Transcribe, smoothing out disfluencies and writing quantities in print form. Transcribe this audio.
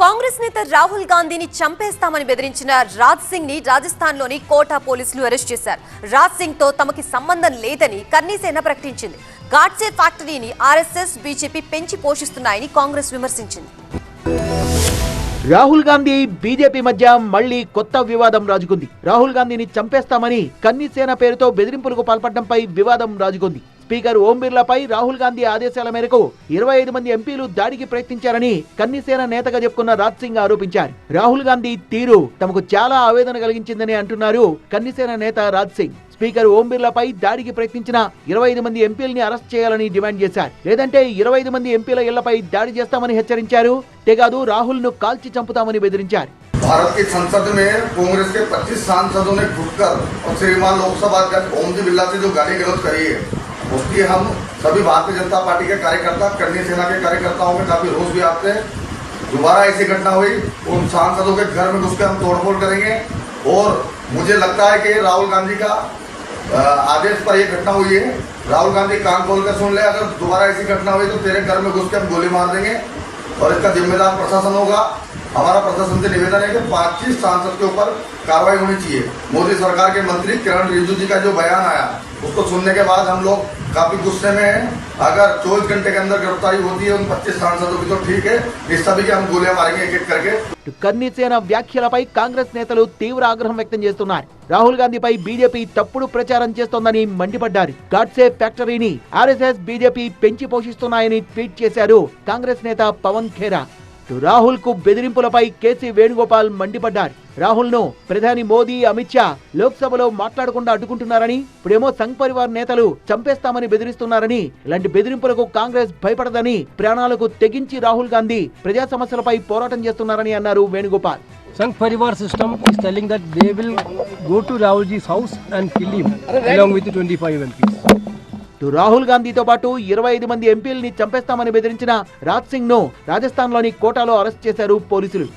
కాంగ్రెస్ నేత రాహుల్ గాంధీని చంపేస్తామని బెదిరించిన రాజ్ సింగ్ ని రాజస్థాన్ లోని కోటా పోలీసులు అరెస్ట్ చేశారు. రాజ్ సింగ్ తో తమకి సంబంధం లేదని కన్నీసేన ప్రకటించింది. గాడ్సే ఫ్యాక్టరీని ఆర్ఎస్ఎస్, బీజేపీ పెంచి పోషిస్తున్నాయని కాంగ్రెస్ విమర్శించింది. రాహుల్ గాంధీ బీజేపీ మధ్య మళ్లీ కొత్త వివాదం రాజుకుంది. రాహుల్ గాంధీని చంపేస్తామని కన్నీసేన పేరుతో బెదిరింపులకు పాల్పడడంపై వివాదం రాజుకుంది. స్పీకర్ ఓం బిర్లాపై రాహుల్ గాంధీ ఆదేశాల మేరకు 25 మంది ఎంపీలు దాడికి ప్రయత్నించారని కన్నీసేన నేతగా చెప్పుకున్న రాజ్ సింగ్ ఆరోపించారు. రాహుల్ గాంధీ తీరు తమకు చాలా ఆవేదన కలిగించిందని అంటున్నారు కన్నీసేన నేత రాజ్ సింగ్. స్పీకర్ ఓం బిర్లాపై దాడికి ప్రయత్నించిన 25 మంది ఎంపీలని అరెస్ట్ చేయాలని డిమాండ్ చేశారు. లేదంటే 25 మంది ఎంపీల ఇళ్లపై దాడి చేస్తామని హెచ్చరించారు. తెగాదు రాహుల్ ను కాల్చి చంపుతామని బెదిరించారు. भारत की संसद में कांग्रेस के 25 सांसदों ने घुटकर और श्रीमान लोकसभा अध्यक्ष ओम बिरला से जो गाली गलौज करी है, उसकी हम सभी भारतीय जनता पार्टी के कार्यकर्ता, करनी सेना के कार्यकर्ताओं में काफी रोष भी आते हैं। दोबारा ऐसी घटना हुई उन सांसदों के घर में घुस के हम तोड़फोड़ करेंगे। और मुझे लगता है कि राहुल गांधी का आदेश पर यह घटना हुई है। राहुल गांधी कान खोल कर सुन ले, अगर दोबारा ऐसी घटना हुई तो तेरे घर में घुस के हम गोली मार देंगे और इसका जिम्मेदार प्रशासन होगा। हमारा प्रशासन से निवेदन है कि 25 सांसद के ऊपर कार्रवाई होनी चाहिए। मोदी सरकार के मंत्री किरण रिजिजू जी का जो बयान आया उसको सुनने के बाद हम लोग काफी गुस्से में हैं। अगर 24 घंटे के अंदर गिरफ्तारी होती है उन 25 सांसदों की तो ठीक है, इस सभी के हम गोलियां मारेंगे एक एक करके। కన్నీసేన వ్యాఖ్యలపై కాంగ్రెస్ నేతలు తీవ్ర ఆగ్రహం వ్యక్తం చేస్తున్నారు. రాహుల్ గాంధీపై బీజేపీ తప్పుడు ప్రచారం చేస్తోందని మండిపడ్డారు. గాడ్సే ఫ్యాక్టరీని ఆర్ఎస్ఎస్, బీజేపీ పెంచి పోషిస్తున్నాయని ట్వీట్ చేశారు కాంగ్రెస్ నేత పవన్ ఖేరా. రాహుల్ కు బెదిరింపులపై కేసీ వేణుగోపాల్ మండిపడ్డారు. రాహుల్ ను ప్రధాని మోదీ, అమిత్ షా లోక్సభలో మాట్లాడకుండా అడ్డుకుంటున్నారని, ఇప్పుడేమో సంఘ్ పరివార్ నేతలు చంపేస్తామని బెదిరిస్తున్నారని, ఇలాంటి బెదిరింపులకు కాంగ్రెస్ భయపడదని, ప్రాణాలకు తెగించి రాహుల్ గాంధీ ప్రజా సమస్యలపై పోరాటం చేస్తున్నారని అన్నారు Venugopal. Sangh Parivar system is telling that they will go to Rahulji's house and kill him along with the 25 MPs. Rahul గాంధీతో పాటు 25 మంది ఎంపీలని చంపేస్తామని బెదిరించిన రాజ్ సింగ్ ను రాజస్థాన్ లోని కోటాలో అరెస్ట్ చేశారు పోలీసులు.